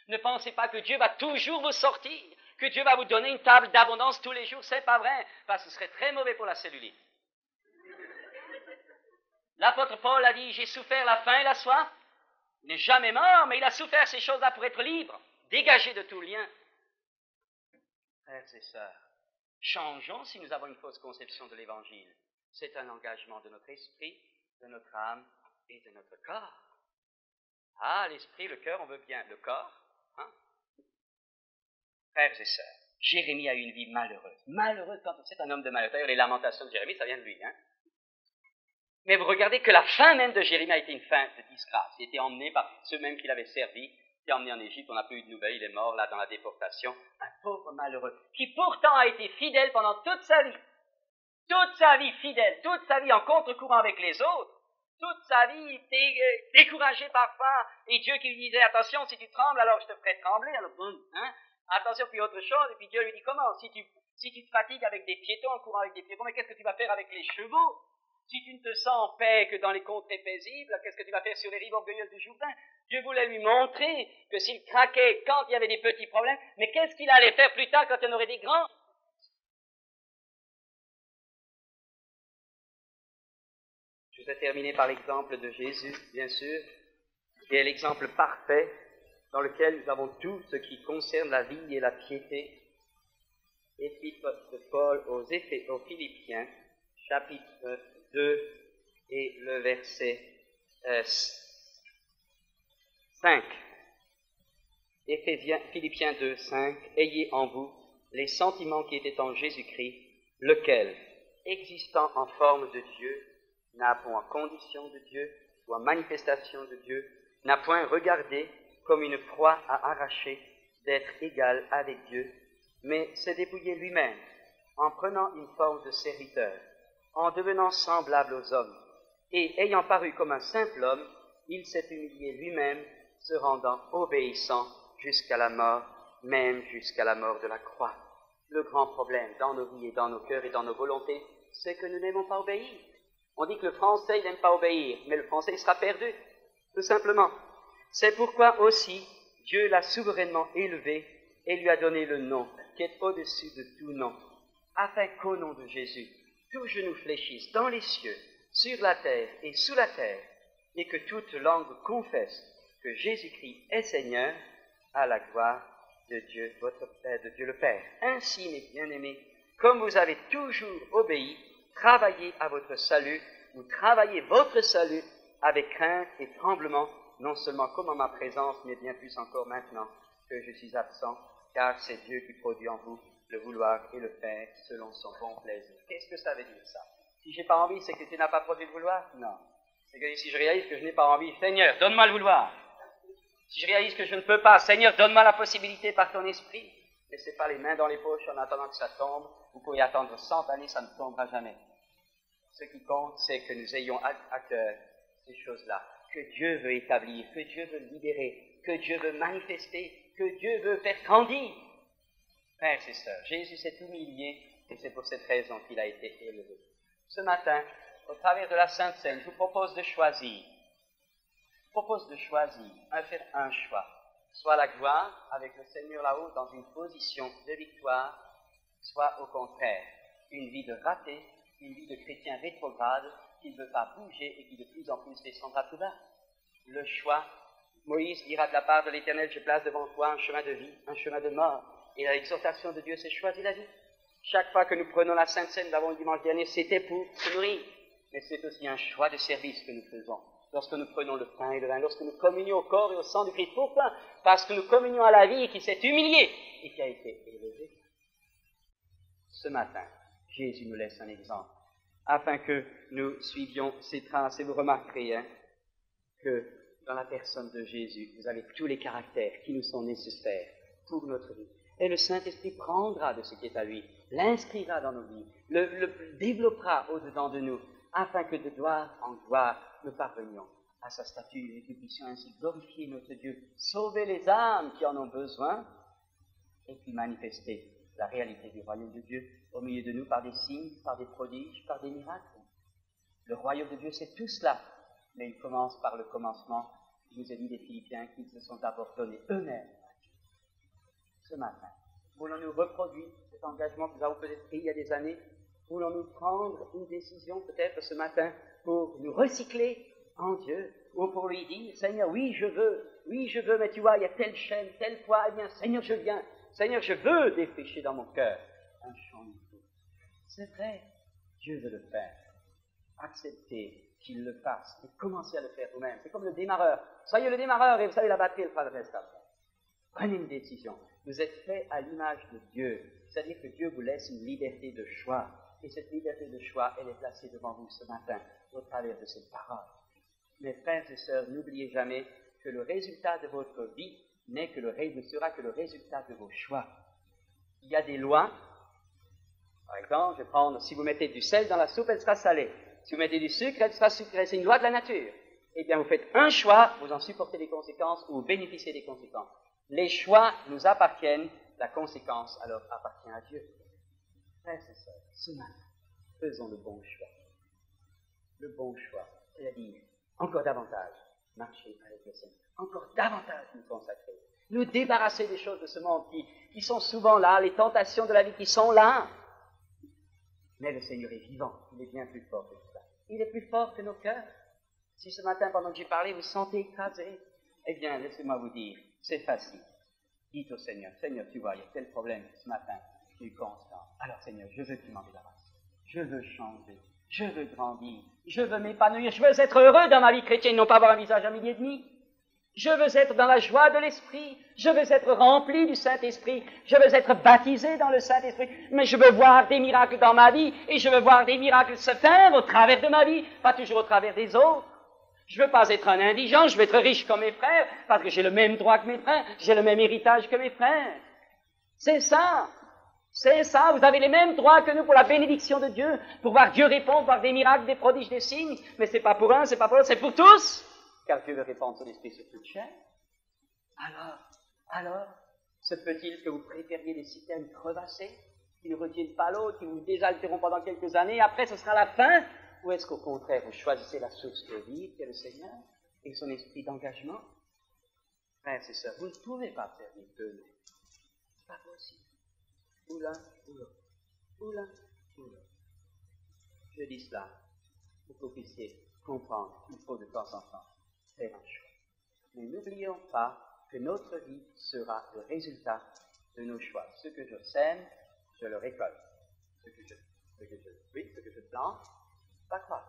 Ne pensez pas que Dieu va toujours vous sortir, que Dieu va vous donner une table d'abondance tous les jours. C'est pas vrai, parce que ce serait très mauvais pour la cellulite. L'apôtre Paul a dit, j'ai souffert la faim et la soif. Il n'est jamais mort, mais il a souffert ces choses-là pour être libre, dégagé de tout lien. Frères et sœurs, changeons si nous avons une fausse conception de l'Évangile. C'est un engagement de notre esprit, de notre âme et de notre corps. Ah, l'esprit, le cœur, on veut bien. Le corps, hein? Frères et sœurs, Jérémie a eu une vie malheureuse. Malheureuse quand c'est un homme de malheur. D'ailleurs, les lamentations de Jérémie, ça vient de lui, hein? Mais vous regardez que la fin même de Jérémie a été une fin de disgrâce. Il a été emmené par ceux mêmes qu'il avait servi. Il était emmené en Égypte, on n'a plus eu de nouvelles, il est mort là dans la déportation. Un pauvre malheureux, qui pourtant a été fidèle pendant toute sa vie. Toute sa vie fidèle, toute sa vie en contre-courant avec les autres. Toute sa vie découragé parfois. Et Dieu qui lui disait, attention, si tu trembles, alors je te ferai trembler. Alors, hein? Attention, puis autre chose. Et puis Dieu lui dit, comment? Si tu te fatigues avec des piétons, en courant avec des piétons, mais qu'est-ce que tu vas faire avec les chevaux? Si tu ne te sens en paix que dans les contrées paisibles, qu'est-ce que tu vas faire sur les rives orgueilleuses du Jourdain? Dieu voulait lui montrer que s'il craquait quand il y avait des petits problèmes, mais qu'est-ce qu'il allait faire plus tard quand il y en aurait des grands? Je vais terminer par l'exemple de Jésus, bien sûr, qui est l'exemple parfait dans lequel nous avons tout ce qui concerne la vie et la piété. Épître de Paul aux Philippiens, chapitre 2 et le verset 5. Philippiens 2, 5. Ayez en vous les sentiments qui étaient en Jésus-Christ, lequel, existant en forme de Dieu, n'a point condition de Dieu ou en manifestation de Dieu, n'a point regardé comme une proie à arracher d'être égal avec Dieu, mais s'est dépouillé lui-même en prenant une forme de serviteur, en devenant semblable aux hommes, et ayant paru comme un simple homme, il s'est humilié lui-même, se rendant obéissant jusqu'à la mort, même jusqu'à la mort de la croix. Le grand problème dans nos vies et dans nos cœurs et dans nos volontés, c'est que nous n'aimons pas obéir. On dit que le Français, il n'aime pas obéir, mais le Français, il sera perdu, tout simplement. C'est pourquoi aussi, Dieu l'a souverainement élevé et lui a donné le nom qui est au-dessus de tout nom, afin qu'au nom de Jésus, tout genou fléchisse dans les cieux, sur la terre et sous la terre, et que toute langue confesse que Jésus-Christ est Seigneur, à la gloire de Dieu, de Dieu le Père. Ainsi, mes bien-aimés, comme vous avez toujours obéi, travaillez à votre salut, vous travaillez votre salut avec crainte et tremblement, non seulement comme en ma présence, mais bien plus encore maintenant que je suis absent, car c'est Dieu qui produit en vous le vouloir et le faire selon son bon plaisir. Qu'est-ce que ça veut dire, ça? Si j'ai pas envie, c'est que tu n'as pas produit le vouloir? Non. C'est que si je réalise que je n'ai pas envie, Seigneur, donne-moi le vouloir. Si je réalise que je ne peux pas, Seigneur, donne-moi la possibilité par ton esprit. Laissez pas les mains dans les poches en attendant que ça tombe. Vous pouvez attendre 100 années, ça ne tombera jamais. Ce qui compte, c'est que nous ayons à cœur ces choses-là, que Dieu veut établir, que Dieu veut libérer, que Dieu veut manifester, que Dieu veut faire grandir. Frères et sœurs, Jésus s'est humilié et c'est pour cette raison qu'il a été élevé. Ce matin, au travers de la Sainte Seine, je vous propose de choisir. Faire un choix. Soit la gloire avec le Seigneur là-haut dans une position de victoire, soit au contraire, une vie de raté, une vie de chrétien rétrograde qui ne veut pas bouger et qui de plus en plus descendra tout bas. Le choix, Moïse dira de la part de l'Éternel, je place devant toi un chemin de vie, un chemin de mort. Et l'exhortation de Dieu, c'est choisir la vie. Chaque fois que nous prenons la Sainte Seine, nous l'avons le dimanche dernier, c'était pour se nourrir. Mais c'est aussi un choix de service que nous faisons. lorsque nous prenons le pain et le vin, lorsque nous communions au corps et au sang du Christ. Pourquoi? Parce que nous communions à la vie qui s'est humiliée et qui a été élevée. Ce matin, Jésus nous laisse un exemple, afin que nous suivions ses traces. Et vous remarquerez que dans la personne de Jésus, vous avez tous les caractères qui nous sont nécessaires pour notre vie. Et le Saint-Esprit prendra de ce qui est à lui, l'inscrira dans nos vies, le développera au-dedans de nous, afin que de gloire en gloire, nous parvenions à sa statue et que nous puissions ainsi glorifier notre Dieu, sauver les âmes qui en ont besoin, et puis manifester la réalité du royaume de Dieu au milieu de nous par des signes, par des prodiges, par des miracles. Le royaume de Dieu, c'est tout cela, mais il commence par le commencement. Il nous a dit des Philippiens qu'ils se sont d'abord donnés eux-mêmes. Ce matin, voulons-nous reproduire cet engagement que nous avons peut-être pris il y a des années? Voulons-nous prendre une décision peut-être ce matin pour nous recycler en Dieu, ou pour lui dire, Seigneur, oui, je veux, mais tu vois, il y a telle chaîne, tel poids, eh bien, Seigneur, je viens. Seigneur, je veux défricher dans mon cœur un champ nouveau. C'est vrai, Dieu veut le faire. Acceptez qu'il le fasse et commencez à le faire vous-même. C'est comme le démarreur. Soyez le démarreur et vous savez, la batterie, elle fera le reste après. Prenez une décision. Vous êtes fait à l'image de Dieu. C'est-à-dire que Dieu vous laisse une liberté de choix. Et cette liberté de choix, elle est placée devant vous ce matin au travers de cette parole. Mes frères et sœurs, n'oubliez jamais que le résultat de votre vie ne sera que le résultat de vos choix. Il y a des lois. Par exemple, je vais prendre, si vous mettez du sel dans la soupe, elle sera salée. Si vous mettez du sucre, elle sera sucrée. C'est une loi de la nature. Eh bien, vous faites un choix, vous en supportez les conséquences ou vous bénéficiez des conséquences. Les choix nous appartiennent, la conséquence alors appartient à Dieu. Frères et sœurs, ce matin, faisons le bon choix. Le bon choix, c'est-à-dire encore davantage marcher avec le Seigneur, encore davantage nous consacrer, nous débarrasser des choses de ce monde qui sont souvent là, les tentations de la vie qui sont là. Mais le Seigneur est vivant, il est bien plus fort que cela. Il est plus fort que nos cœurs. Si ce matin, pendant que j'ai parlé, vous sentez écrasé, eh bien, laissez-moi vous dire, c'est facile. Dites au Seigneur, Seigneur, tu vois, il y a tel problème ce matin, tu es constant. Alors Seigneur, je veux que tu m'en débarrasses. Je veux changer, je veux grandir, je veux m'épanouir, je veux être heureux dans ma vie chrétienne, non pas avoir un visage à midi et demi. Je veux être dans la joie de l'Esprit, je veux être rempli du Saint-Esprit, je veux être baptisé dans le Saint-Esprit, mais je veux voir des miracles dans ma vie, et je veux voir des miracles se faire au travers de ma vie, pas toujours au travers des autres. Je veux pas être un indigent, je veux être riche comme mes frères, parce que j'ai le même droit que mes frères, j'ai le même héritage que mes frères. C'est ça, vous avez les mêmes droits que nous pour la bénédiction de Dieu, pour voir Dieu répondre, voir des miracles, des prodiges, des signes, mais c'est pas pour un, c'est pas pour l'autre, c'est pour tous. Car Dieu veut répandre son esprit sur toute chair. Alors, se peut-il que vous préfériez des citernes crevassées, qui ne retiennent pas l'eau, qui vous désaltéreront pendant quelques années, après ce sera la fin? Ou est-ce qu'au contraire, vous choisissez la source de vie, qui est le Seigneur, et son esprit d'engagement? Frères et sœurs, vous ne pouvez pas servir deux, c'est pas possible. Ou l'un, ou l'autre. Ou l'un, ou l'autre. Je dis cela pour que vous puissiez comprendre qu'il faut de temps en temps faire un choix. Mais n'oublions pas que notre vie sera le résultat de nos choix. Ce que je sème, je le récolte. Ce que je plante, pas quoi.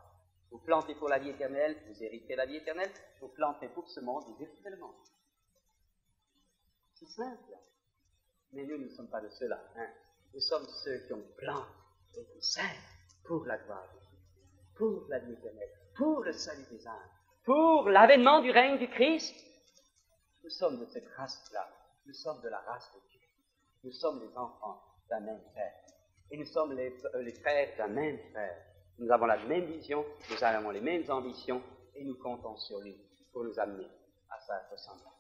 Vous plantez pour la vie éternelle, vous héritez la vie éternelle. Vous plantez pour ce monde, vous héritez le monde. C'est simple. Mais nous ne sommes pas de ceux-là. Nous sommes ceux qui ont planté et qui sèment pour la gloire de Dieu, pour la vie éternelle, pour le salut des âmes, pour l'avènement du règne du Christ. Nous sommes de cette race-là. Nous sommes de la race de Dieu. Nous sommes les enfants d'un même Père. Et nous sommes les frères d'un même Frère. Nous avons la même vision, nous avons les mêmes ambitions, et nous comptons sur lui pour nous amener à sa ressemblance.